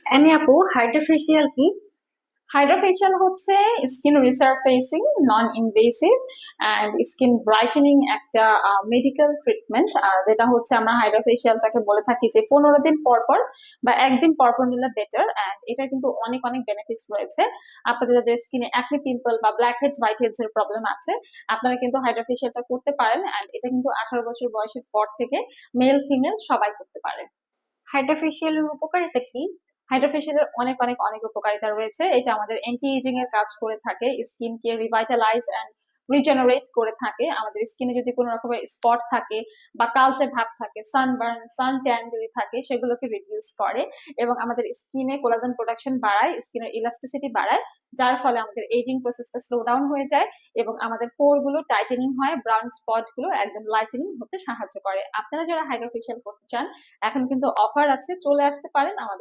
এনে আপু, হাইড্রোফেশিয়াল কি? হাইড্রোফেশিয়াল হচ্ছে skin resurfacing, non invasive and skin brightening একটা মেডিকেল ট্রিটমেন্ট। যেটা হচ্ছে আমরা হাইড্রোফেশিয়ালটাকে বলে থাকি যে 15 দিন পর পর বা একদিন পর পর নিলে বেটার। অ্যান্ড এটা কিন্তু অনেক অনেক বেনিফিটস রয়েছে। আপনাদের যাদের স্কিনে অ্যাকনে, পিম্পল বা ব্ল্যাক হেডস, হোয়াইট হেডস এর প্রবলেম আছে, আপনারা কিন্তু হাইড্রোফেশিয়ালটা করতে পারেন। অ্যান্ড এটা কিন্তু 18 বছর বয়সের পর থেকে মেল ফিমেল সবাই করতে পারে। হাইড্রোফেশিয়ালের উপকারিতা কি? হাইড্রোফেশিয়ালের অনেক অনেক অনেক উপকারিতা রয়েছে। এটা আমাদের অ্যান্টি এজিং এর কাজ করে থাকে, স্কিনকে রিভাইটালাইজ এন্ড রিজেনারেট করে থাকে। আমাদের স্কিনে যদি কোনো রকমের স্পট থাকে বা কালচে ভাব থাকে, সানবার্ন, সান ট্যান যদি থাকে, সেগুলোকে রিডিউস করে এবং আমাদের স্কিনে কোলাজেন প্রোডাকশন বাড়ায়, স্কিনের ইলাস্টিসিটি বাড়ায়, যার ফলে আমাদের এজিং প্রসেসটা স্লো ডাউন হয়ে যায় এবং আমাদের পোর গুলো টাইটেনিং হয়, ব্রাউন স্পট গুলো একদম লাইটেনিং হতে সাহায্য করে। আপনারা যারা হাইড্রোফেশিয়াল করতে চান, এখন কিন্তু অফার আছে, চলে আসতে পারেন আমাদের